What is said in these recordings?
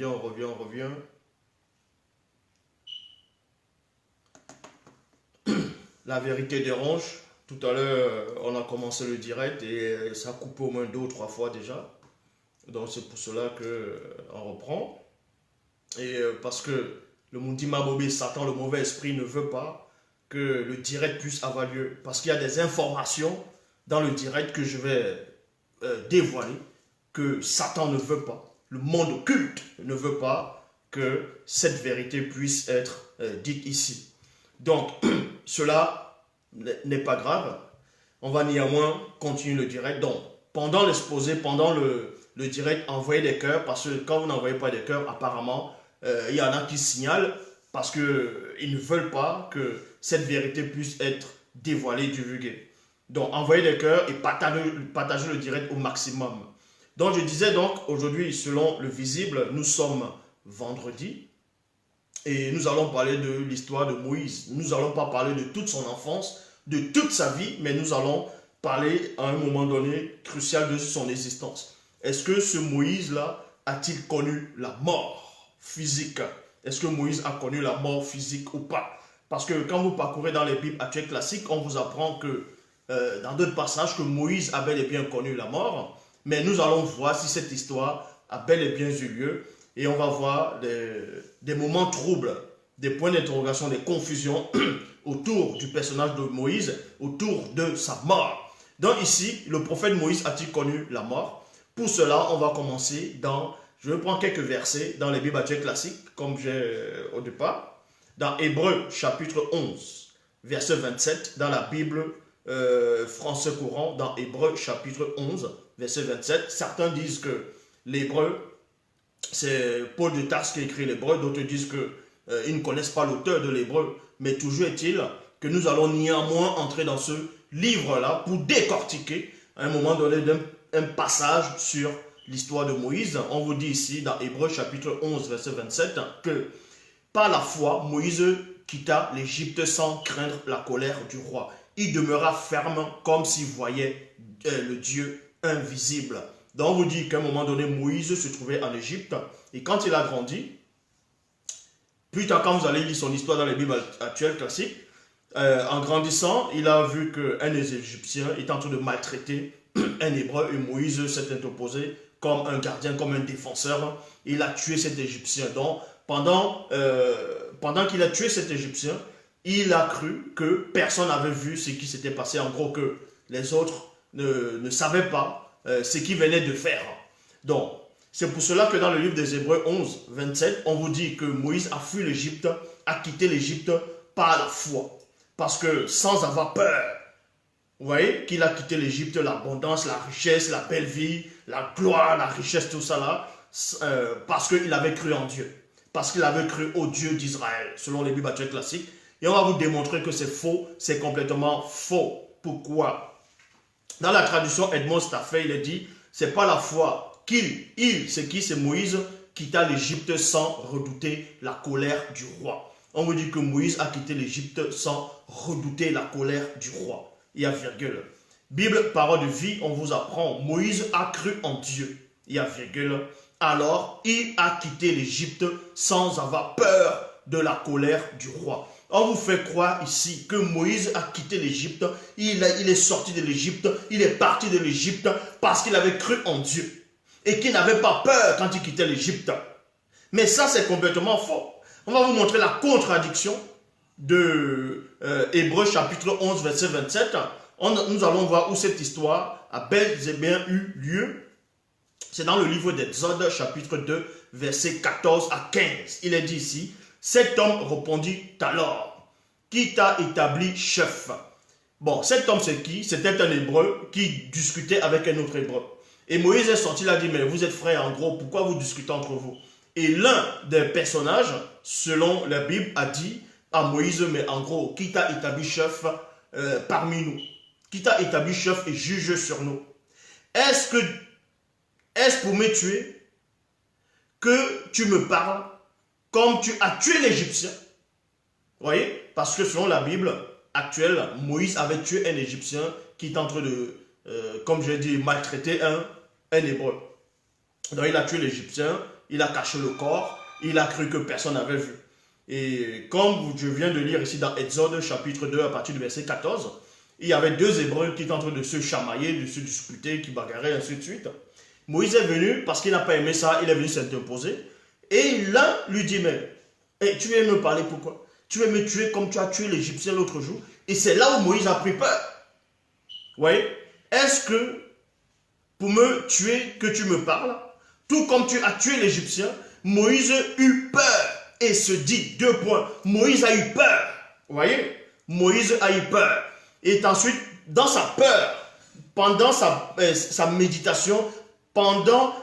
on revient. La vérité dérange. Tout à l'heure, on a commencé le direct et ça a coupé au moins 2 ou 3 fois déjà. Donc c'est pour cela qu'on reprend. Et parce que le Mundi Mabobé, Satan, le mauvais esprit, ne veut pas que le direct puisse avoir lieu. Parce qu'il y a des informations dans le direct que je vais dévoiler que Satan ne veut pas. Le monde occulte ne veut pas que cette vérité puisse être dite ici. Donc, cela n'est pas grave. On va néanmoins continuer le direct. Donc, pendant l'exposé, pendant le direct, envoyez des cœurs, parce que quand vous n'envoyez pas des cœurs, apparemment, il y en a qui signalent, parce qu'ils ne veulent pas que cette vérité puisse être dévoilée, divulguée. Donc, envoyez des cœurs et partagez le direct au maximum. Donc, je disais donc, aujourd'hui, selon le visible, nous sommes vendredi. Et nous allons parler de l'histoire de Moïse. Nous n'allons pas parler de toute son enfance, de toute sa vie, mais nous allons parler à un moment donné crucial de son existence. Est-ce que ce Moïse-là a-t-il connu la mort physique? Est-ce que Moïse a connu la mort physique ou pas? Parce que quand vous parcourez dans les Bibles actuelles classiques, on vous apprend que dans d'autres passages que Moïse a bel et bien connu la mort, mais nous allons voir si cette histoire a bel et bien eu lieu. Et on va voir des moments troubles, des points d'interrogation, des confusions autour du personnage de Moïse, autour de sa mort. Donc ici, le prophète Moïse a-t-il connu la mort? Pour cela, on va commencer je vais prendre quelques versets dans les Bibles actuelles classiques, comme j'ai au départ, dans Hébreux chapitre 11, verset 27, dans la Bible français courant, dans Hébreux chapitre 11, verset 27. Certains disent que l'hébreu, c'est Paul de Tarse qui a écrit l'hébreu, d'autres disent qu'ils ne connaissent pas l'auteur de l'hébreu, mais toujours est-il que nous allons néanmoins entrer dans ce livre-là pour décortiquer à un moment donné un passage sur l'histoire de Moïse. On vous dit ici dans Hébreux chapitre 11 verset 27 que par la foi Moïse quitta l'Égypte sans craindre la colère du roi. Il demeura ferme comme s'il voyait le Dieu invisible. Donc on vous dit qu'à un moment donné, Moïse se trouvait en Égypte et quand il a grandi, plus tard quand vous allez lire son histoire dans les Bibles actuelles classiques, en grandissant, il a vu qu'un des Égyptiens est en train de maltraiter un Hébreu et Moïse s'est interposé comme un gardien, comme un défenseur. Il a tué cet Égyptien. Donc pendant qu'il a tué cet Égyptien, il a cru que personne n'avait vu ce qui s'était passé, en gros que les autres ne savaient pas ce qu'il venait de faire. Donc, c'est pour cela que dans le livre des Hébreux 11, 27, on vous dit que Moïse a fui l'Égypte, a quitté l'Égypte par la foi. Parce que sans avoir peur, vous voyez qu'il a quitté l'Égypte, l'abondance, la richesse, la belle vie, la gloire, la richesse, tout ça là, parce qu'il avait cru en Dieu. Parce qu'il avait cru au Dieu d'Israël, selon les Bibles actuelles classiques. Et on va vous démontrer que c'est faux, c'est complètement faux. Pourquoi? Dans la traduction Edmond Staffet, il est dit, c'est pas la foi c'est Moïse, quitta l'Égypte sans redouter la colère du roi. On vous dit que Moïse a quitté l'Égypte sans redouter la colère du roi. Il y a virgule. Bible, parole de vie, on vous apprend, Moïse a cru en Dieu. Il y a virgule. Alors, il a quitté l'Égypte sans avoir peur de la colère du roi. On vous fait croire ici que Moïse a quitté l'Égypte, il est sorti de l'Égypte, il est parti de l'Égypte parce qu'il avait cru en Dieu et qu'il n'avait pas peur quand il quittait l'Égypte. Mais ça, c'est complètement faux. On va vous montrer la contradiction de Hébreux chapitre 11, verset 27. Nous allons voir où cette histoire a bel et bien eu lieu. C'est dans le livre d'Exode, chapitre 2, verset 14 à 15. Il est dit ici, cet homme répondit alors, qui t'a établi chef? Bon, cet homme c'est qui? C'était un hébreu qui discutait avec un autre hébreu. Et Moïse est sorti, il a dit, mais vous êtes frères en gros, pourquoi vous discutez entre vous? Et l'un des personnages, selon la Bible, a dit à Moïse, mais en gros, qui t'a établi chef parmi nous? Qui t'a établi chef et juge sur nous? Est-ce pour me tuer que tu me parles comme tu as tué l'Égyptien? Vous voyez? Parce que selon la Bible actuelle, Moïse avait tué un Égyptien qui est en train de, comme je l'ai dit, maltraiter un Hébreu. Donc il a tué l'Égyptien il a caché le corps, il a cru que personne n'avait vu. Et comme je viens de lire ici dans Exode chapitre 2 à partir du verset 14, il y avait deux Hébreux qui étaient en train de se chamailler, de se disputer, qui bagarraient, ainsi de suite. Moïse est venu, parce qu'il n'a pas aimé ça, il est venu s'interposer. Et l'un lui dit, mais tu viens me parler pourquoi? Tu veux me tuer comme tu as tué l'Égyptien l'autre jour? Et c'est là où Moïse a pris peur. Vous voyez? Est-ce que pour me tuer que tu me parles, tout comme tu as tué l'Égyptien, Moïse eut peur et se dit, deux points, Moïse a eu peur. Vous voyez? Moïse a eu peur. Et ensuite, dans sa peur, pendant sa méditation, pendant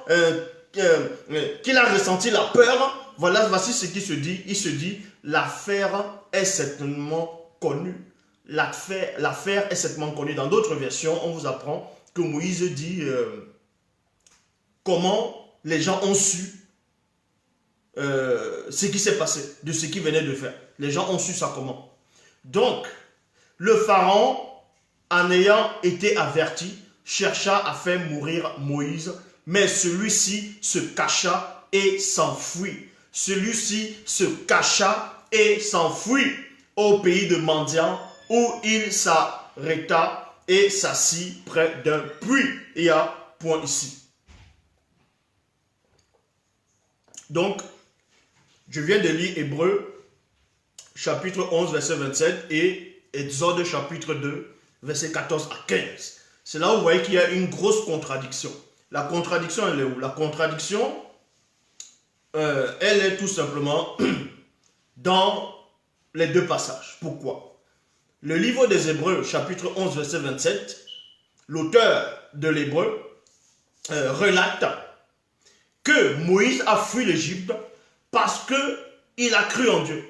qu'il a ressenti la peur, voici ce qu'il se dit. Il se dit, l'affaire est certainement connue. L'affaire est certainement connue. Dans d'autres versions, on vous apprend que Moïse dit comment les gens ont su ce qui s'est passé, de ce qu'il venait de faire. Les gens ont su ça comment? Donc, le pharaon, en ayant été averti, chercha à faire mourir Moïse, mais celui-ci se cacha et s'enfuit. Celui-ci se cacha et s'enfuit au pays de Madian, où il s'arrêta et s'assit près d'un puits. Il y a point ici. Donc, je viens de lire Hébreux, chapitre 11, verset 27, et Exode, chapitre 2, verset 14 à 15. C'est là où vous voyez qu'il y a une grosse contradiction. La contradiction, elle est où? La contradiction, elle est tout simplement dans les deux passages. Pourquoi? Le livre des Hébreux, chapitre 11, verset 27, l'auteur de l'Hébreu relate que Moïse a fui l'Égypte parce qu'il a cru en Dieu.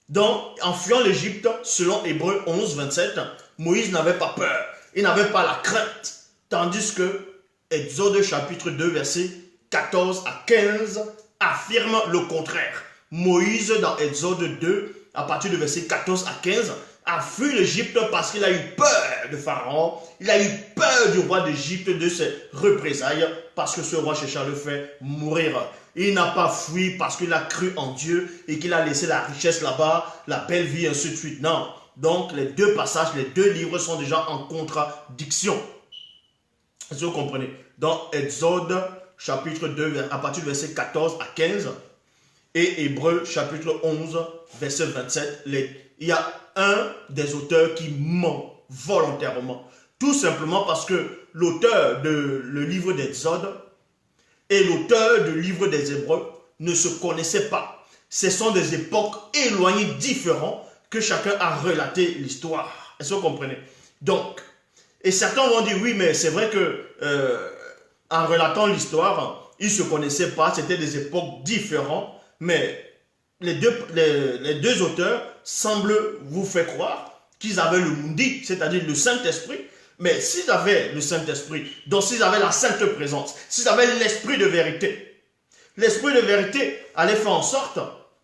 Donc, en fuyant l'Égypte, selon Hébreux 11, 27, Moïse n'avait pas peur, il n'avait pas la crainte. Tandis que Exode chapitre 2, verset 14 à 15 affirme le contraire. Moïse, dans Exode 2, à partir du verset 14 à 15, a fui l'Égypte parce qu'il a eu peur de Pharaon, il a eu peur du roi d'Égypte, de ses représailles, parce que ce roi chercha à le faire mourir. Il n'a pas fui parce qu'il a cru en Dieu et qu'il a laissé la richesse là-bas, la belle vie, ainsi de suite. Non. Donc, les deux passages, les deux livres sont déjà en contradiction. Est-ce que vous comprenez? Dans Exode, chapitre 2, à partir du verset 14 à 15, et Hébreux, chapitre 11, verset 27, il y a un des auteurs qui ment volontairement. Tout simplement parce que l'auteur du livre d'Exode et l'auteur du livre des Hébreux ne se connaissaient pas. Ce sont des époques éloignées, différentes, que chacun a relaté l'histoire. Est-ce que vous comprenez? Donc, et certains vont dire, oui, mais c'est vrai que en relatant l'histoire, ils ne se connaissaient pas, c'était des époques différentes, mais les deux auteurs semblent vous faire croire qu'ils avaient le Mundi, c'est-à-dire le Saint-Esprit. Mais s'ils avaient le Saint-Esprit, donc s'ils avaient la Sainte Présence, s'ils avaient l'Esprit de vérité, l'Esprit de vérité allait faire en sorte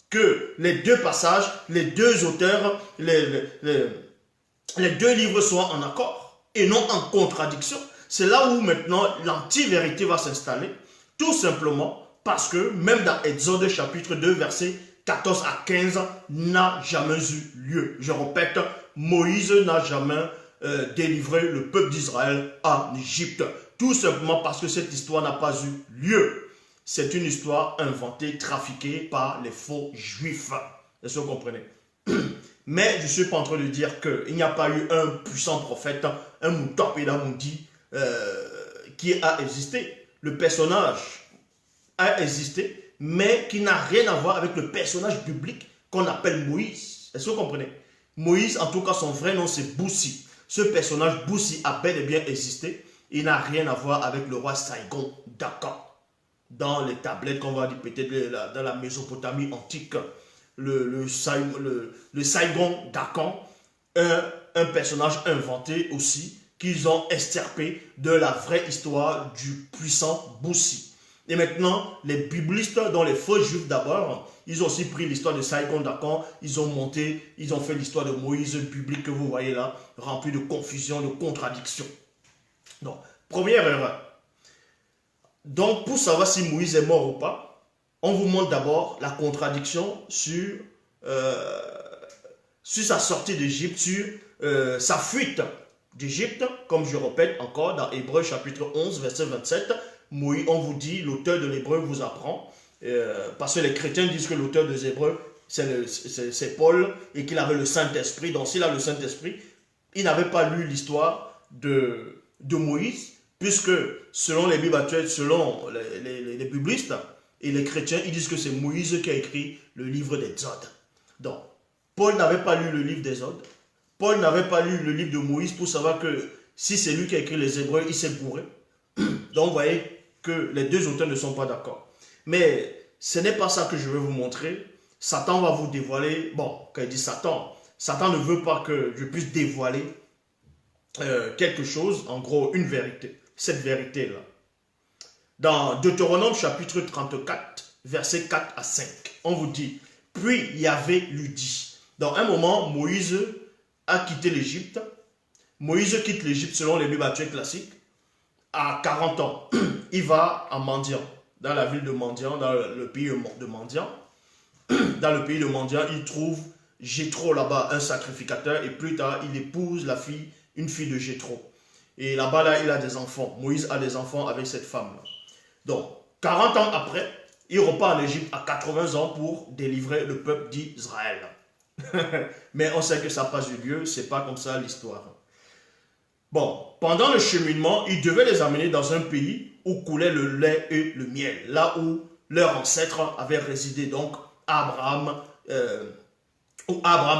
que les deux passages, les deux auteurs, les deux livres soient en accord et non en contradiction. C'est là où maintenant l'anti-vérité va s'installer, tout simplement parce que même dans Exode chapitre 2, verset 14 à 15, n'a jamais eu lieu. Je répète, Moïse n'a jamais délivré le peuple d'Israël en Égypte. Tout simplement parce que cette histoire n'a pas eu lieu. C'est une histoire inventée, trafiquée par les faux juifs. Est-ce que vous comprenez? Mais je ne suis pas en train de dire qu'il n'y a pas eu un puissant prophète, un Moutapeda Moundi, qui a existé. Le personnage a existé, mais qui n'a rien à voir avec le personnage biblique qu'on appelle Moïse. Est-ce que vous comprenez? Moïse, en tout cas, son vrai nom, c'est Boussi. Ce personnage Boussi a bel et bien existé. Il n'a rien à voir avec le roi Saigon d'Akan. Dans les tablettes qu'on va dire peut-être dans la Mésopotamie antique, le Saigon d'Akan, un personnage inventé aussi, qu'ils ont extirpé de la vraie histoire du puissant Boussi. Et maintenant, les biblistes, dont les faux juifs d'abord, ils ont aussi pris l'histoire de Saigon d'Akan, ils ont monté, ils ont fait l'histoire de Moïse biblique que vous voyez là, remplie de confusion, de contradictions. Donc, première erreur. Donc, pour savoir si Moïse est mort ou pas, on vous montre d'abord la contradiction sur sa sortie d'Égypte, sur sa fuite d'Égypte, comme je répète encore dans Hébreux chapitre 11, verset 27, Moïse, on vous dit, l'auteur de l'Hébreu vous apprend, parce que les chrétiens disent que l'auteur des Hébreux, c'est Paul, et qu'il avait le Saint-Esprit. Donc s'il a le Saint-Esprit, il n'avait pas lu l'histoire de Moïse, puisque selon les Bibles actuelles, selon les biblistes et les chrétiens, ils disent que c'est Moïse qui a écrit le livre des Exodes. Donc, Paul n'avait pas lu le livre des Exodes. Paul n'avait pas lu le livre de Moïse pour savoir que si c'est lui qui a écrit les Hébreux, il s'est bourré. Donc, vous voyez que les deux auteurs ne sont pas d'accord. Mais ce n'est pas ça que je vais vous montrer. Satan va vous dévoiler. Bon, quand il dit Satan, Satan ne veut pas que je puisse dévoiler quelque chose, en gros, une vérité. Cette vérité-là. Dans Deutéronome chapitre 34, versets 4 à 5, on vous dit, puis Yahvé lui dit. Dans un moment, Moïse a quitté l'Égypte. Moïse quitte l'Égypte selon les Bibles actuelles classiques. À 40 ans, il va à Mandian, dans la ville de Mandian, dans le pays de Mandian. Dans le pays de Mandian, il trouve Jéthro là-bas, un sacrificateur, et plus tard, il épouse une fille de Jéthro. Et là-bas, là, il a des enfants. Moïse a des enfants avec cette femme-là. Donc, 40 ans après, il repart en Égypte à 80 ans pour délivrer le peuple d'Israël. Mais on sait que ça n'a pas eu lieu, c'est pas comme ça l'histoire. Bon, pendant le cheminement, il devait les amener dans un pays où coulait le lait et le miel, là où leurs ancêtres avaient résidé, donc où Abraham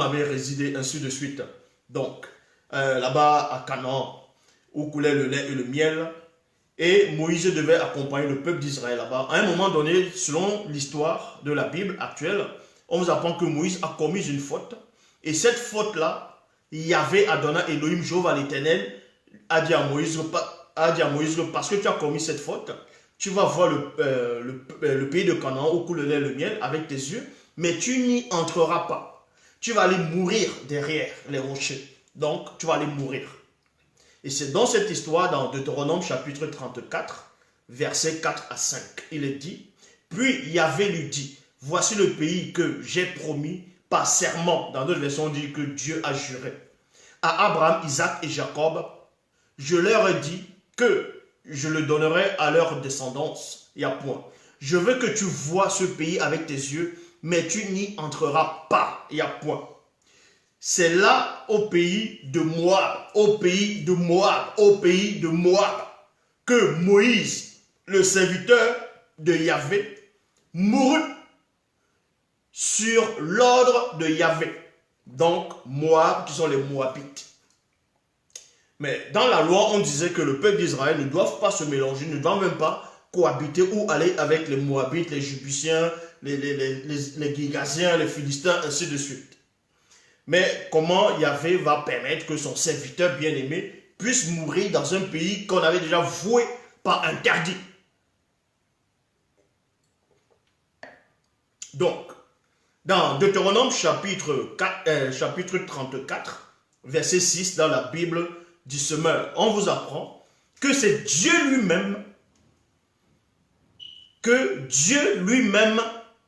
avait résidé, ainsi de suite. Donc, là-bas à Canaan, où coulait le lait et le miel, et Moïse devait accompagner le peuple d'Israël là-bas. À un moment donné, selon l'histoire de la Bible actuelle, on vous apprend que Moïse a commis une faute. Et cette faute-là, Yahvé Adonai Elohim, Jéhovah l'Éternel, a dit à Moïse, parce que tu as commis cette faute, tu vas voir le pays de Canaan où coule le lait et le miel avec tes yeux, mais tu n'y entreras pas. Tu vas aller mourir derrière les rochers. Donc, tu vas aller mourir. Et c'est dans cette histoire, dans Deutéronome chapitre 34, versets 4 à 5, il est dit, puis Yahvé lui dit, voici le pays que j'ai promis par serment. Dans d'autres versions, on dit que Dieu a juré. À Abraham, Isaac et Jacob, je leur ai dit que je le donnerai à leur descendance. Il y a point. Je veux que tu vois ce pays avec tes yeux, mais tu n'y entreras pas. Il y a point. C'est là, au pays de Moab, que Moïse, le serviteur de Yahvé, mourut sur l'ordre de Yahvé. Donc, Moab, qui sont les Moabites. Mais dans la loi, on disait que le peuple d'Israël ne doit pas se mélanger, ne doit même pas cohabiter ou aller avec les Moabites, les Jébusiens, les Girgasiens, les Philistins, ainsi de suite. Mais comment Yahvé va permettre que son serviteur bien-aimé puisse mourir dans un pays qu'on avait déjà voué par interdit? Donc, dans Deutéronome chapitre 34, verset 6, dans la Bible du semeur, on vous apprend que c'est Dieu lui-même,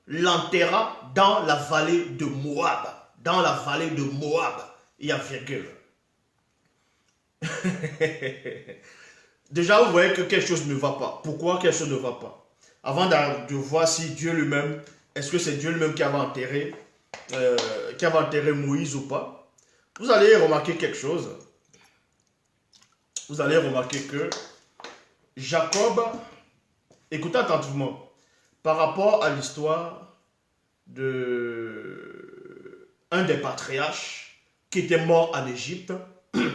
l'enterra dans la vallée de Moab. Dans la vallée de Moab, il y a virgule. Déjà, vous voyez que quelque chose ne va pas. Pourquoi quelque chose ne va pas? Avant de voir si Dieu lui-même, est-ce que c'est Dieu lui-même qui avait enterré Moïse ou pas, vous allez remarquer quelque chose. Vous allez remarquer que Jacob, écoutez attentivement, par rapport à l'histoire de un des patriarches qui était mort en Égypte,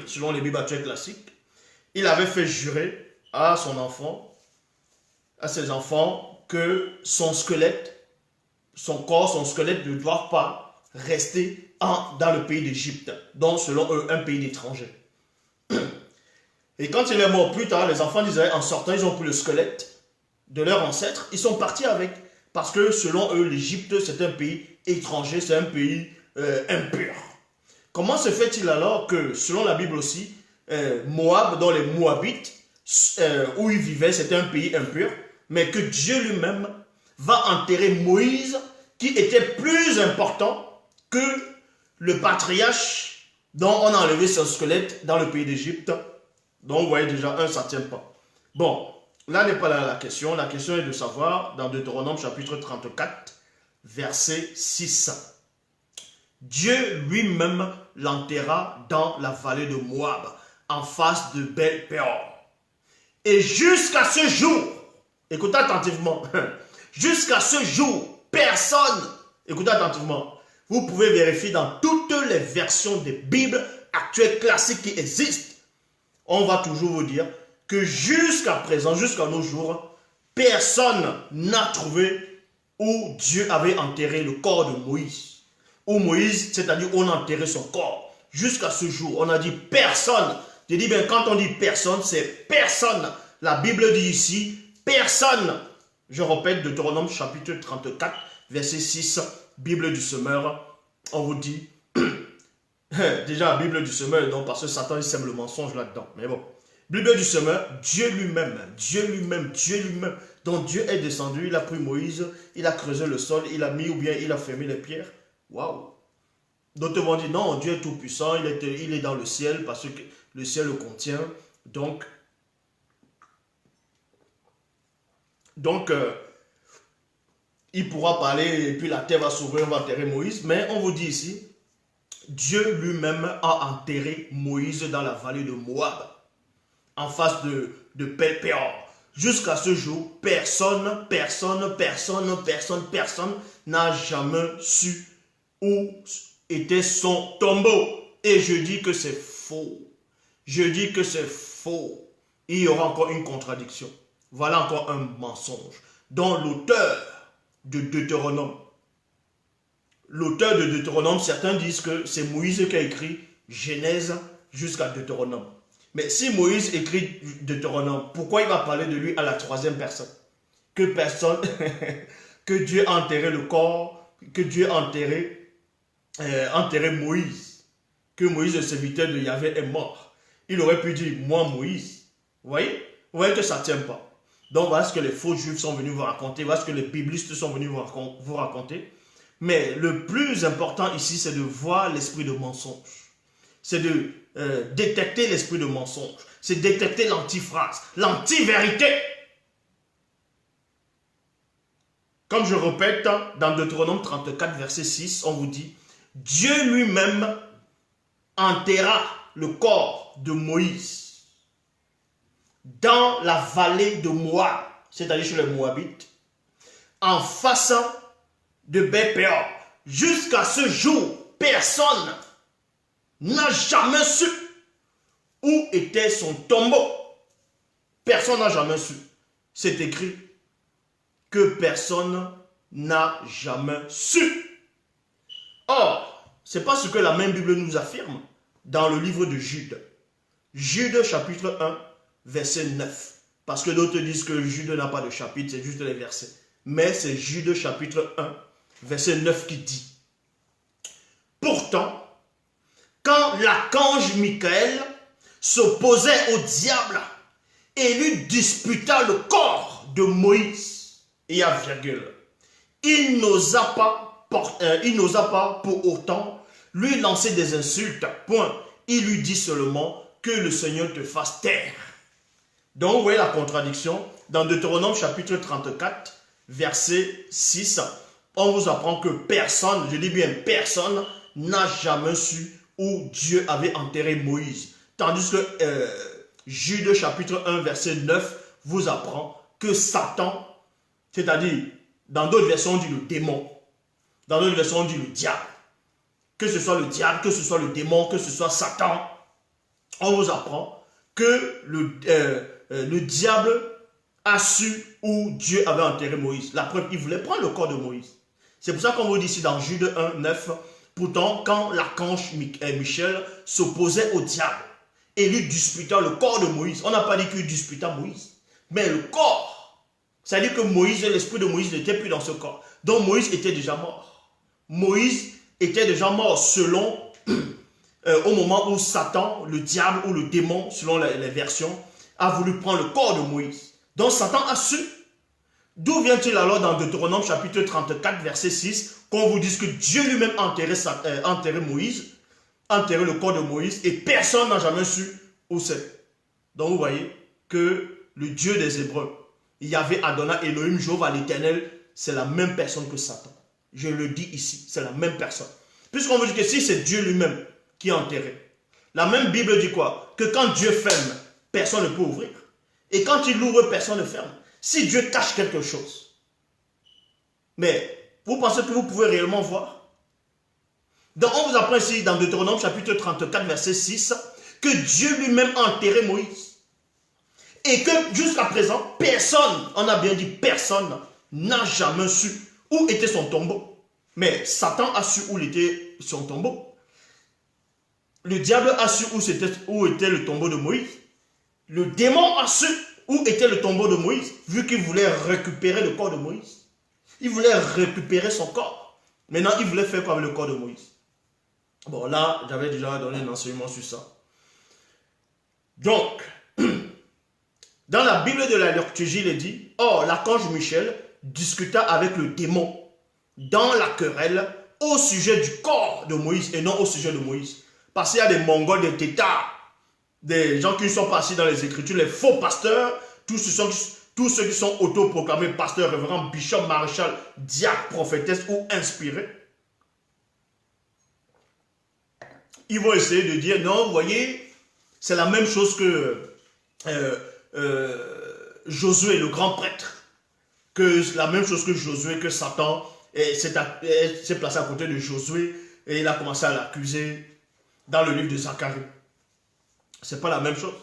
selon les Bibles actuelles classiques, il avait fait jurer à ses enfants, que son squelette ne doit pas rester dans le pays d'Égypte, donc selon eux, un pays d'étrangers. Et quand il est mort plus tard, les enfants d'Israël, en sortant, ils ont pris le squelette de leur ancêtre, ils sont partis avec, parce que selon eux, l'Égypte, c'est un pays étranger, c'est un pays impur. Comment se fait-il alors que, selon la Bible aussi, Moab, dans les Moabites, où ils vivaient, c'était un pays impur, mais que Dieu lui-même va enterrer Moïse, qui était plus important que le patriarche dont on a enlevé son squelette dans le pays d'Égypte. Donc vous voyez déjà, ça ne tient pas. Bon, là n'est pas la question. La question est de savoir, dans Deutéronome chapitre 34, verset 6. Dieu lui-même l'enterra dans la vallée de Moab, en face de Bel-Péor. Et jusqu'à ce jour, écoutez attentivement, jusqu'à ce jour, personne, écoutez attentivement, vous pouvez vérifier dans toutes les versions des Bibles actuelles classiques qui existent, on va toujours vous dire que jusqu'à présent, jusqu'à nos jours, personne n'a trouvé où Dieu avait enterré le corps de Moïse. Où Moïse, c'est-à-dire on a enterré son corps. Jusqu'à ce jour, on a dit personne. Je dis bien, quand on dit personne, c'est personne. La Bible dit ici, personne. Je répète, Deutéronome chapitre 34, verset 6, Bible du semeur. On vous dit, déjà la Bible du semeur, non, parce que Satan il sème le mensonge là-dedans. Mais bon, Bible du semeur, Dieu lui-même, Dieu lui-même, Dieu lui-même. Donc Dieu est descendu, il a pris Moïse, il a creusé le sol, il a mis ou bien il a fermé les pierres. Waouh! D'autres vont dire non, Dieu est tout puissant, il est dans le ciel parce que le ciel le contient. Donc il pourra parler et puis la terre va s'ouvrir, on va enterrer Moïse. Mais on vous dit ici, Dieu lui-même a enterré Moïse dans la vallée de Moab, en face de Bel-Péor. Jusqu'à ce jour, personne n'a jamais su où était son tombeau. Et je dis que c'est faux. Je dis que c'est faux. Il y aura encore une contradiction. Voilà encore un mensonge. Dont l'auteur de Deutéronome, certains disent que c'est Moïse qui a écrit Genèse jusqu'à Deutéronome. Mais si Moïse écrit Deutéronome, pourquoi il va parler de lui à la troisième personne? Que personne, que Dieu a enterré le corps, que Dieu a enterré Moïse, que Moïse, le serviteur de Yahvé, est mort. Il aurait pu dire, moi Moïse. Vous voyez que ça ne tient pas. Donc voilà ce que les faux juifs sont venus vous raconter, voilà ce que les biblistes sont venus vous raconter. Mais le plus important ici, c'est de voir l'esprit de mensonge. C'est de détecter l'esprit de mensonge. C'est détecter l'antiphrase, l'anti-vérité. Comme je répète, dans Deutéronome 34, verset 6, on vous dit, Dieu lui-même enterra le corps de Moïse dans la vallée de Moab, c'est-à-dire chez les Moabites, en face de Bel-Péor. Jusqu'à ce jour, personne n'a jamais su où était son tombeau. Personne n'a jamais su. C'est écrit que personne n'a jamais su. Or, ce n'est pas ce que la même Bible nous affirme dans le livre de Jude. Jude chapitre 1, verset 9. Parce que d'autres disent que Jude n'a pas de chapitre, c'est juste les versets. Mais c'est Jude chapitre 1, verset 9 qui dit: Pourtant, quand l'archange Michael s'opposait au diable et lui disputa le corps de Moïse, et à virgule, il n'osa pas pour autant lui lancer des insultes, point. Il lui dit seulement que le Seigneur te fasse taire. Donc vous voyez la contradiction. Dans Deutéronome chapitre 34, verset 6, on vous apprend que personne, je dis bien personne, n'a jamais su où Dieu avait enterré Moïse. Tandis que Jude chapitre 1, verset 9, vous apprend que Satan, c'est-à-dire, dans d'autres versions on dit le démon, dans d'autres versions on dit le diable. Que ce soit le diable, que ce soit le démon, que ce soit Satan, on vous apprend que le diable a su où Dieu avait enterré Moïse. La preuve, il voulait prendre le corps de Moïse. C'est pour ça qu'on vous dit ici dans Jude 1, 9, pourtant, quand l'archange Michel s'opposait au diable et lui disputa le corps de Moïse, on n'a pas dit qu'il disputa Moïse, mais le corps, c'est-à-dire que Moïse, l'esprit de Moïse n'était plus dans ce corps. Donc Moïse était déjà mort. Moïse était déjà mort selon, au moment où Satan, le diable ou le démon, selon les versions, a voulu prendre le corps de Moïse. Donc Satan a su. D'où vient-il alors dans Deutéronome chapitre 34, verset 6, qu'on vous dise que Dieu lui-même a enterré Moïse, enterré le corps de Moïse, et personne n'a jamais su où c'est. Donc vous voyez que le Dieu des Hébreux, Yahvé Adonai Elohim, Jéhovah l'Éternel, c'est la même personne que Satan. Je le dis ici, c'est la même personne. Puisqu'on veut dire que si c'est Dieu lui-même qui est enterré, la même Bible dit quoi? Que quand Dieu ferme, personne ne peut ouvrir. Et quand il ouvre, personne ne ferme. Si Dieu cache quelque chose, mais vous pensez que vous pouvez réellement voir? Donc on vous apprend ici dans Deutéronome chapitre 34 verset 6 que Dieu lui-même a enterré Moïse. Et que jusqu'à présent, personne, on a bien dit personne, n'a jamais su où était son tombeau. Mais Satan a su où était son tombeau. Le diable a su où était le tombeau de Moïse. Le démon a su où était le tombeau de Moïse, vu qu'il voulait récupérer le corps de Moïse. Il voulait récupérer son corps. Maintenant, il voulait faire quoi avec le corps de Moïse? Bon, là, j'avais déjà donné un enseignement sur ça. Donc, dans la Bible de la liturgie, il est dit, « Or, l'archange Michel discuta avec le démon dans la querelle au sujet du corps de Moïse et non au sujet de Moïse. » Parce qu'il y a des Mongols, des Tétards, des gens qui ne sont pas assis dans les Écritures, les faux pasteurs, tous ceux qui sont autoproclamés pasteurs, révérends, bishops, maréchal, diacres, prophétesses ou inspirés. Ils vont essayer de dire, non, vous voyez, c'est la même chose que Josué, le grand prêtre, que la même chose que Josué, que Satan s'est placé à côté de Josué et il a commencé à l'accuser dans le livre de Zacharie. C'est pas la même chose.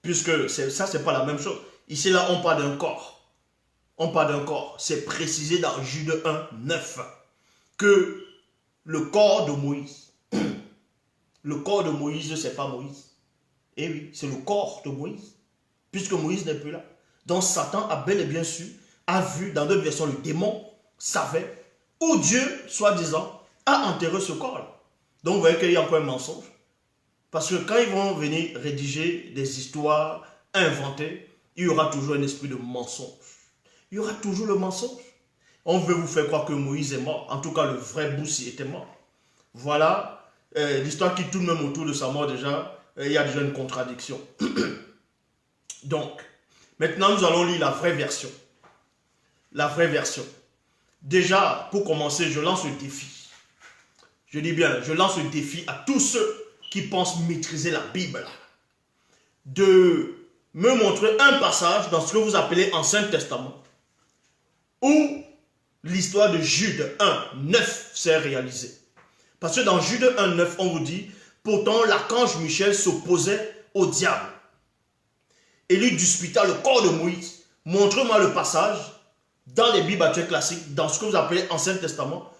Puisque ça, c'est pas la même chose. Ici, là, on parle d'un corps. On parle d'un corps. C'est précisé dans Jude 1, 9 que le corps de Moïse, le corps de Moïse, c'est pas Moïse. Eh oui, c'est le corps de Moïse. Puisque Moïse n'est plus là. Donc Satan a bel et bien su, a vu, dans d'autres versions, le démon savait où Dieu, soi-disant, a enterré ce corps-là. Donc vous voyez qu'il y a encore un mensonge. Parce que quand ils vont venir rédiger des histoires inventées, il y aura toujours un esprit de mensonge. Il y aura toujours le mensonge. On veut vous faire croire que Moïse est mort. En tout cas, le vrai Boussi était mort. Voilà l'histoire qui tourne même autour de sa mort déjà. Il y a déjà une contradiction. Donc, maintenant nous allons lire la vraie version. La vraie version. Déjà, pour commencer, je lance le défi. Je dis bien, je lance le défi à tous ceux qui pensent maîtriser la Bible, de me montrer un passage dans ce que vous appelez Ancien Testament, où l'histoire de Jude 1, 9 s'est réalisée. Parce que dans Jude 1, 9, on vous dit, pourtant l'archange Michel s'opposait au diable et lui disputa le corps de Moïse. Montrez-moi le passage dans les Bibles actuelles classiques, dans ce que vous appelez Ancien Testament,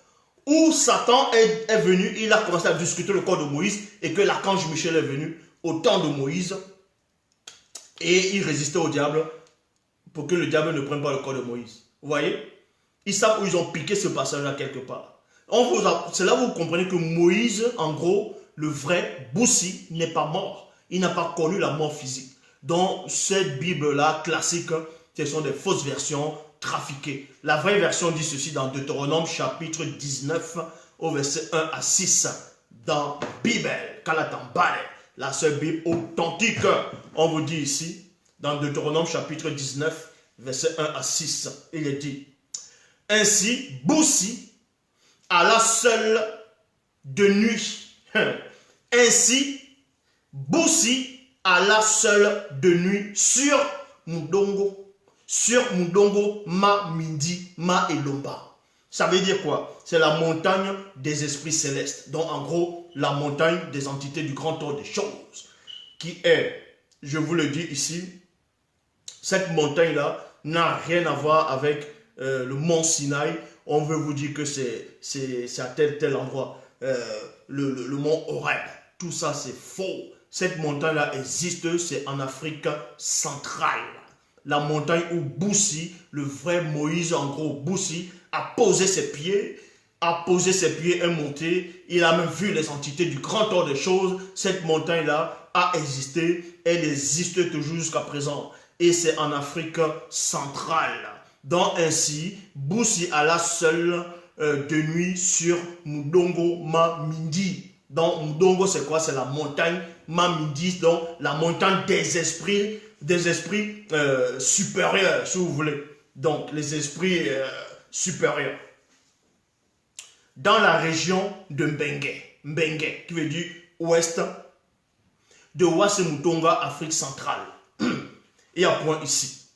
où Satan est venu, il a commencé à discuter le corps de Moïse et que l'archange Michel est venu au temps de Moïse et il résistait au diable pour que le diable ne prenne pas le corps de Moïse. Vous voyez? Ils savent où ils ont piqué ce passage-là quelque part. C'est là où vous comprenez que Moïse, en gros, le vrai Boussi, n'est pas mort. Il n'a pas connu la mort physique. Donc, cette Bible-là, classique, ce sont des fausses versions trafiquées. La vraie version dit ceci dans Deutéronome chapitre 19 au verset 1 à 6 dans Bible, Kalatambale, la seule Bible authentique. On vous dit ici, dans Deutéronome chapitre 19, verset 1 à 6, il est dit, ainsi, Boussi alla seul de nuit. Ainsi, Boussi alla seul de nuit sur Mundongo, Ma Mindi, Ma Elomba. Ça veut dire quoi? C'est la montagne des esprits célestes. Donc en gros, la montagne des entités du grand ordre des choses. Qui est, je vous le dis ici, cette montagne-là n'a rien à voir avec le mont Sinaï. On veut vous dire que c'est à tel endroit. Le mont Horeb. Tout ça, c'est faux. Cette montagne-là existe, c'est en Afrique centrale. La montagne où Boussi, le vrai Moïse, en gros Boussi, a posé ses pieds, est monté. Il a même vu les entités du grand ordre des choses. Cette montagne-là a existé, elle existe toujours jusqu'à présent. Et c'est en Afrique centrale. Donc ainsi, Boussi alla seul de nuit sur Mudongo Mamindi. Donc Mudongo c'est quoi? C'est la montagne Mamindi, donc la montagne des esprits supérieurs, si vous voulez. Donc les esprits supérieurs. Dans la région de Mbengue, Mbengue qui veut dire ouest de Ouassemutonga, Afrique centrale. Il y a un point ici.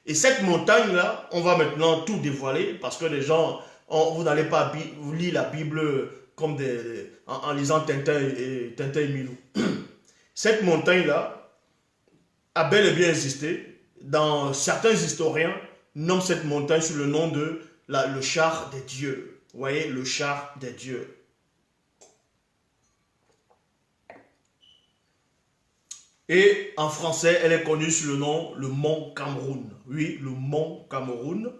Et cette montagne-là, on va maintenant tout dévoiler parce que les gens, vous n'allez pas lire la Bible comme en lisant Tintin et Milou. Cette montagne-là a bel et bien existé. Dans certains historiens nomment cette montagne sous le nom de le char des dieux. Vous voyez, le char des dieux. Et en français, elle est connue sous le nom le mont Cameroun. Oui, le mont Cameroun.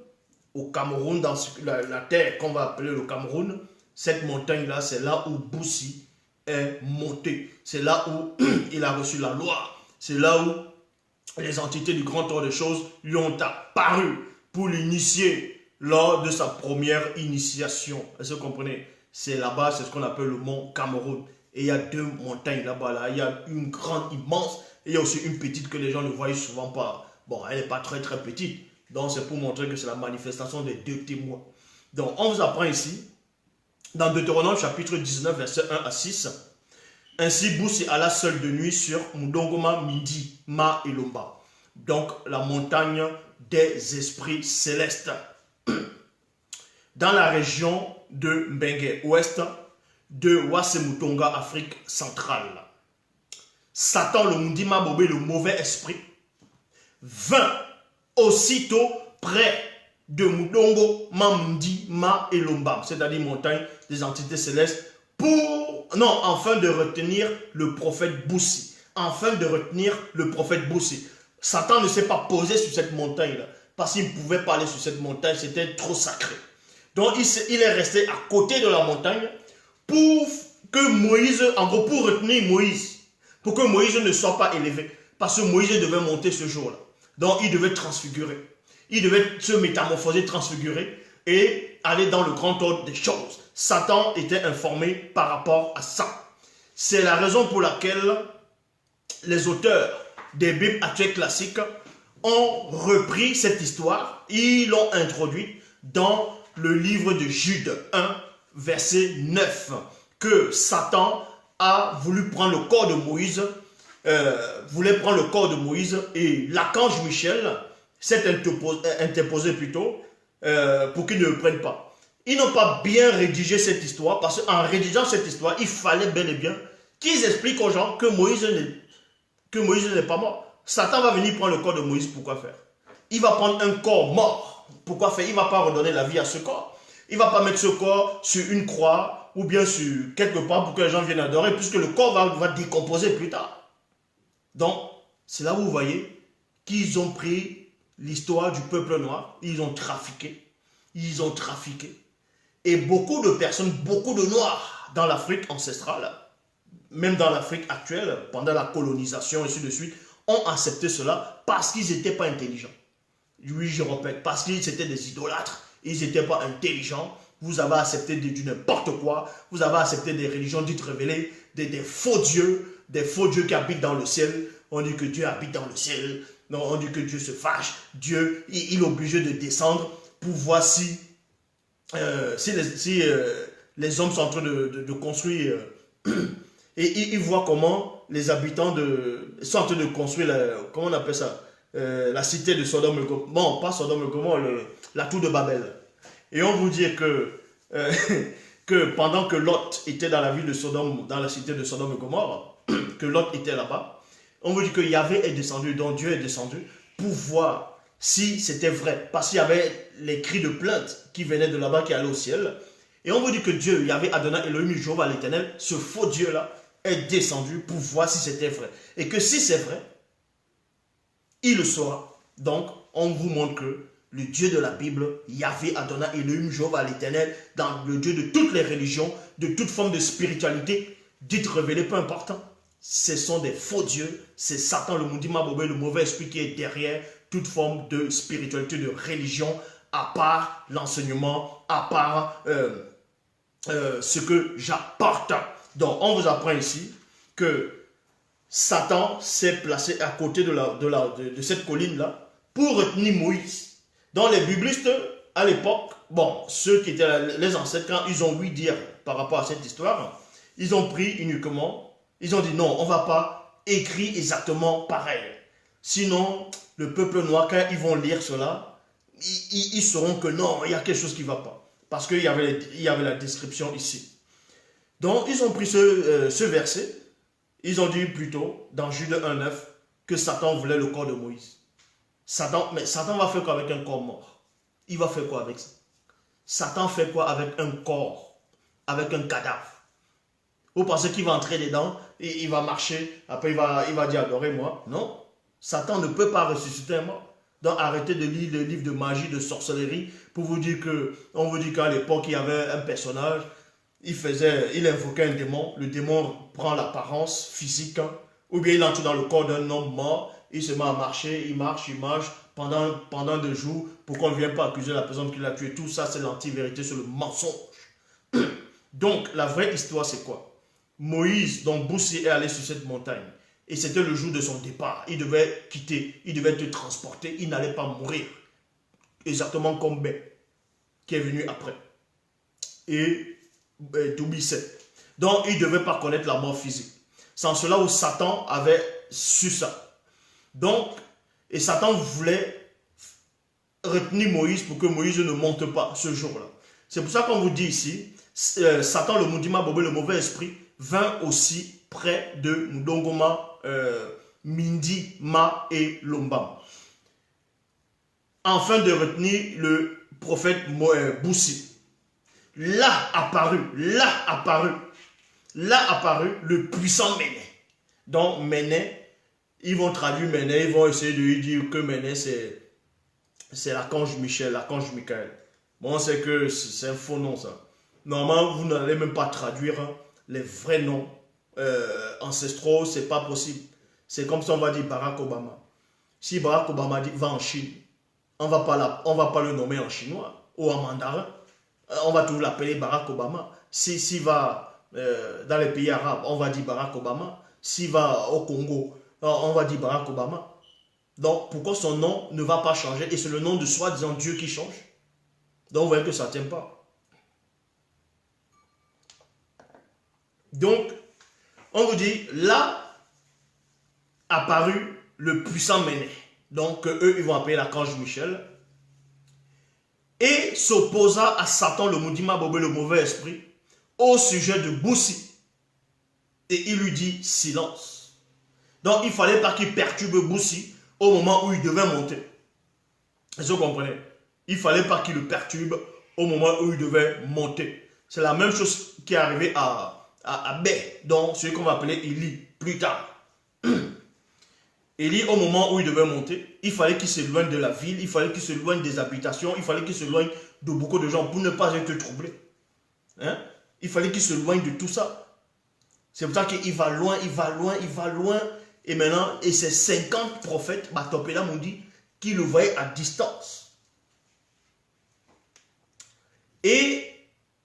Au Cameroun, dans la terre qu'on va appeler le Cameroun, cette montagne-là, c'est là où Boussi est monté. C'est là où il a reçu la loi. C'est là où les entités du grand ordre des choses lui ont apparu pour l'initier lors de sa première initiation. Est-ce que vous comprenez? C'est là-bas, c'est ce qu'on appelle le mont Cameroun. Et il y a deux montagnes là-bas. Là. Il y a une grande, immense, et il y a aussi une petite que les gens ne voient souvent pas. Bon, elle n'est pas très très petite. Donc c'est pour montrer que c'est la manifestation des deux témoins. Donc on vous apprend ici, dans Deutéronome chapitre 19, verset 1 à 6. Ainsi Boussi alla seul de nuit sur Mudongoma, Midi, Ma et Lomba. Donc la montagne des esprits célestes. Dans la région de Mbengue, ouest de Ouassemutonga, Afrique centrale. Satan, le Mundima Bobé, le mauvais esprit, vint aussitôt près de Mudongo, Mamdi, Ma et Lomba, c'est-à-dire montagne des entités célestes, afin de retenir le prophète Boussi. Afin de retenir le prophète Boussi. Satan ne s'est pas posé sur cette montagne-là, parce qu'il ne pouvait pas aller sur cette montagne, c'était trop sacré. Donc il est resté à côté de la montagne, pour que Moïse, en gros, pour retenir Moïse, pour que Moïse ne soit pas élevé, parce que Moïse devait monter ce jour-là. Donc, il devait transfigurer. Il devait se métamorphoser, transfigurer, et aller dans le grand ordre des choses. Satan était informé par rapport à ça. C'est la raison pour laquelle les auteurs des Bibles actuelles classiques ont repris cette histoire, ils l'ont introduite dans le livre de Jude 1, verset 9, que Satan a voulu prendre le corps de Moïse, et l'archange Michel s'est interposé plutôt pour qu'il ne le prenne pas. Ils n'ont pas bien rédigé cette histoire parce qu'en rédigeant cette histoire, il fallait bel et bien qu'ils expliquent aux gens que Moïse n'est pas mort. Satan va venir prendre le corps de Moïse, pourquoi faire? Il va prendre un corps mort, pourquoi faire? Il ne va pas redonner la vie à ce corps. Il ne va pas mettre ce corps sur une croix ou bien sur quelque part pour que les gens viennent adorer, puisque le corps va décomposer plus tard. Donc, c'est là où vous voyez qu'ils ont pris l'histoire du peuple noir, ils ont trafiqué. Et beaucoup de personnes, beaucoup de noirs dans l'Afrique ancestrale, même dans l'Afrique actuelle, pendant la colonisation et ainsi de suite, ont accepté cela parce qu'ils n'étaient pas intelligents. Oui, je répète, parce qu'ils étaient des idolâtres. Ils n'étaient pas intelligents. Vous avez accepté du n'importe quoi. Vous avez accepté des religions dites révélées, des faux dieux qui habitent dans le ciel. On dit que Dieu habite dans le ciel. Non, on dit que Dieu se fâche. Dieu, il est obligé de descendre pour voir si les hommes sont en train de construire. Et il voit comment les habitants sont en train de construire, comment on appelle ça, la cité de Sodome et Gomorrhe. Bon, pas Sodome et Gomorrhe, la tour de Babel. Et on vous dit que pendant que Lot était dans la ville de Sodome, dans la cité de Sodome et Gomorrhe, que Lot était là-bas, on vous dit que Yahvé est descendu, donc Dieu est descendu, pour voir si c'était vrai. Parce qu'il y avait les cris de plainte qui venaient de là-bas, qui allaient au ciel. Et on vous dit que Dieu, Yahvé Adonai Elohim Jéhovah l'Éternel, ce faux Dieu-là, est descendu pour voir si c'était vrai. Et que si c'est vrai, il le saura. Donc, on vous montre que le Dieu de la Bible, Yahvé Adonai Elohim Jéhovah l'Éternel, dans le Dieu de toutes les religions, de toute forme de spiritualité, dite révélée, peu importe, ce sont des faux dieux. C'est Satan, le Mundima Bobé, le mauvais esprit qui est derrière toute forme de spiritualité, de religion, à part l'enseignement, à part ce que j'apporte. Donc, on vous apprend ici que Satan s'est placé à côté de cette colline-là pour retenir Moïse. Donc, les biblistes, à l'époque, bon, ceux qui étaient les ancêtres, quand ils ont ouï dire par rapport à cette histoire, ils ont pris uniquement, ils ont dit non, on ne va pas écrire exactement pareil. Sinon, le peuple noir, quand ils vont lire cela, ils sauront que non, il y a quelque chose qui ne va pas. Parce qu'il y avait la description ici. Donc, ils ont pris ce verset, ils ont dit plutôt, dans Jude 1,9, que Satan voulait le corps de Moïse. Mais Satan va faire quoi avec un corps mort? Il va faire quoi avec ça? Satan fait quoi avec un corps, avec un cadavre? Vous pensez qu'il va entrer dedans, et il va marcher, après il va dire adorez-moi? Non. Satan ne peut pas ressusciter un mort. Donc arrêtez de lire le livre de magie, de sorcellerie, pour vous dire on vous dit qu'à l'époque il y avait un personnage, il invoquait un démon, le démon prend l'apparence physique, hein, ou bien il entre dans le corps d'un homme mort, il se met à marcher, il marche pendant 2 jours, pour qu'on ne vienne pas accuser la personne qui l'a tué. Tout ça c'est l'anti-vérité, c'est le mensonge. Donc la vraie histoire c'est quoi? Moïse, donc Boussi, est allé sur cette montagne. Et c'était le jour de son départ. Il devait quitter, il devait être transporté, il n'allait pas mourir. Exactement comme Ben, qui est venu après. Et Toubissé. Donc il ne devait pas connaître la mort physique. C'est en cela où Satan avait su ça. Donc, et Satan voulait retenir Moïse pour que Moïse ne monte pas ce jour-là. C'est pour ça qu'on vous dit ici, Satan, le Moudima Bobé, le mauvais esprit, vint aussi près de Ndongoma, Mindi, Ma et Lombam. Afin de retenir le prophète Boussi. Là apparu le puissant Méné. Donc Méné, ils vont traduire Méné, ils vont essayer de lui dire que Méné c'est l'archange Michel, l'archange Michael. Bon, c'est que c'est un faux nom ça. Normalement, vous n'allez même pas traduire les vrais noms ancestraux, c'est pas possible. C'est comme si on va dire Barack Obama. Si Barack Obama va en Chine, on va pas le nommer en chinois ou en mandarin. On va toujours l'appeler Barack Obama. S'il va dans les pays arabes, on va dire Barack Obama. S'il va au Congo, on va dire Barack Obama. Donc, pourquoi son nom ne va pas changer? Et c'est le nom de soi-disant Dieu qui change. Donc, vous voyez que ça ne tient pas. Donc, on vous dit, là, apparu le puissant Méné. Donc, eux, ils vont appeler l'archange Michel. Et s'opposa à Satan, le Moudima Bobé, le mauvais esprit, au sujet de Boussi. Et il lui dit silence. Donc, il ne fallait pas qu'il perturbe Boussi au moment où il devait monter. Est-ce que vous comprenez? Il ne fallait pas qu'il le perturbe au moment où il devait monter. C'est la même chose qui est arrivée à Bé, donc celui qu'on va appeler Élie, plus tard. Élie, au moment où il devait monter, il fallait qu'il s'éloigne de la ville, il fallait qu'il s'éloigne des habitations, il fallait qu'il s'éloigne de beaucoup de gens pour ne pas être troublé. Hein? Il fallait qu'il s'éloigne de tout ça. C'est pour ça qu'il va loin, et maintenant, et ces 50 prophètes, Batopéla m'ont dit qu'ils le voyaient à distance. Et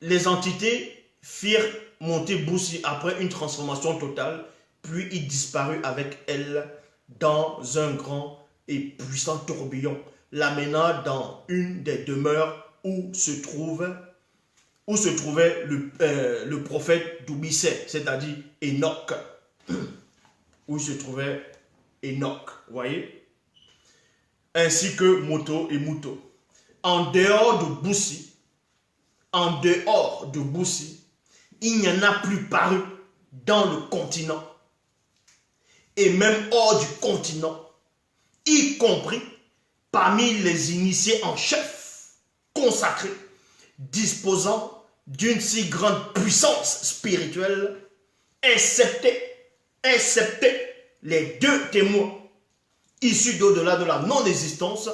les entités firent monter Boussi après une transformation totale, puis il disparut avec elle dans un grand et puissant tourbillon, l'amena dans une des demeures où se trouvait le prophète Doubissé, c'est-à-dire Enoch. Où se trouvait Enoch, vous voyez? Ainsi que Moto et Mouto. En dehors de Boussi, il n'y en a plus paru dans le continent. Et même hors du continent, y compris parmi les initiés en chef, consacrés, disposant d'une si grande puissance spirituelle, excepté les 2 témoins issus d'au-delà de la non-existence,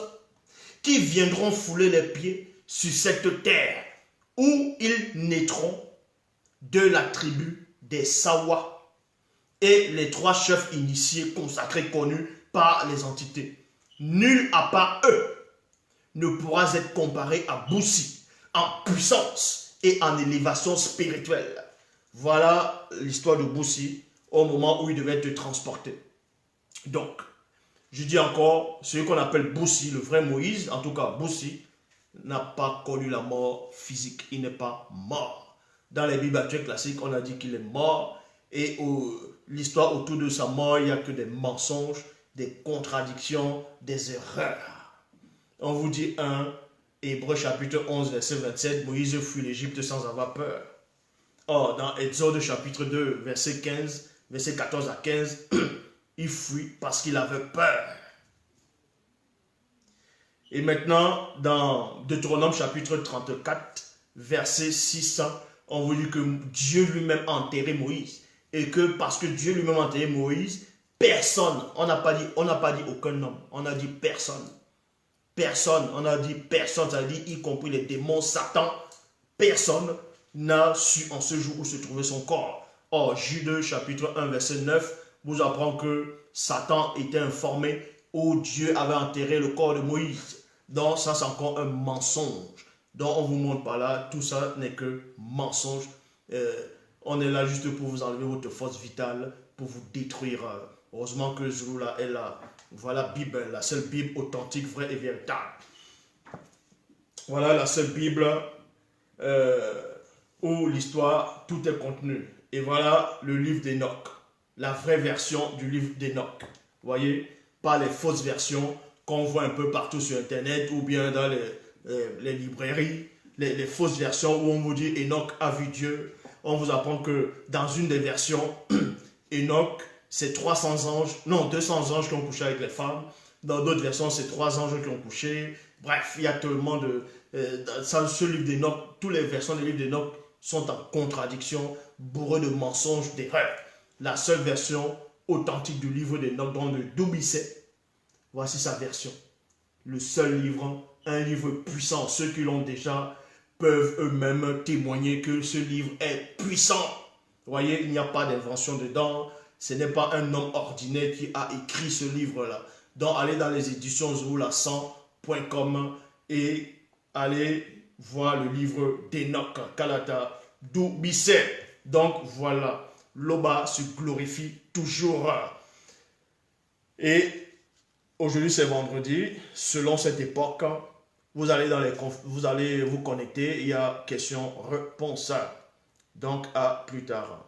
qui viendront fouler les pieds sur cette terre, où ils naîtront de la tribu des Sawa, et les 3 chefs initiés consacrés connus par les entités. Nul à part eux ne pourra être comparé à Boussi en puissance et en élévation spirituelle. Voilà l'histoire de Boussi au moment où il devait être transporté. Donc, je dis encore, celui qu'on appelle Boussi, le vrai Moïse, en tout cas Boussi, n'a pas connu la mort physique. Il n'est pas mort. Dans les Bibles actuelles classiques, on a dit qu'il est mort. Et l'histoire autour de sa mort, il n'y a que des mensonges, des contradictions, des erreurs. On vous dit 1, Hébreux chapitre 11, verset 27, Moïse fuit l'Égypte sans avoir peur. Or, dans Exode chapitre 2, verset 15, verset 14 à 15, il fuit parce qu'il avait peur. Et maintenant, dans Deutéronome chapitre 34, verset 600, on vous dit que Dieu lui-même a enterré Moïse. Et que parce que Dieu lui-même a enterré Moïse, personne, on n'a pas dit aucun homme, on a dit personne. Personne, on a dit personne, ça veut dire y compris les démons, Satan, personne n'a su en ce jour où se trouvait son corps. Or, Jude chapitre 1, verset 9, vous apprend que Satan était informé où Dieu avait enterré le corps de Moïse. Donc ça c'est encore un mensonge. Donc on vous montre par là, tout ça n'est que mensonge. On est là juste pour vous enlever votre force vitale, pour vous détruire. Heureusement que Zouloula est là. Voilà la Bible, la seule Bible authentique, vraie et véritable. Voilà la seule Bible où l'histoire, tout est contenu. Et voilà le livre d'Enoch, la vraie version du livre d'Enoch. Vous voyez, pas les fausses versions qu'on voit un peu partout sur Internet ou bien dans les librairies, les fausses versions où on vous dit Enoch a vu Dieu. On vous apprend que dans une des versions, Enoch, c'est 300 anges, non 200 anges qui ont couché avec les femmes. Dans d'autres versions, c'est 3 anges qui ont couché. Bref, il y a tellement de... dans ce livre d'Enoch, toutes les versions du livre d'Enoch sont en contradiction, bourrées de mensonges, d'erreurs. La seule version authentique du livre d'Enoch, dans le Doubisset, voici sa version. Le seul livre, un livre puissant. Ceux qui l'ont déjà peuvent eux-mêmes témoigner que ce livre est puissant. Vous voyez, il n'y a pas d'invention dedans. Ce n'est pas un homme ordinaire qui a écrit ce livre-là. Donc, allez dans les éditions zoula100.com et allez voir le livre d'Enoch Kalata Doubisset. Donc, voilà. Loba se glorifie toujours. Et aujourd'hui, c'est vendredi. Selon cette époque, vous allez vous connecter. Il y a question-réponse. Donc, à plus tard.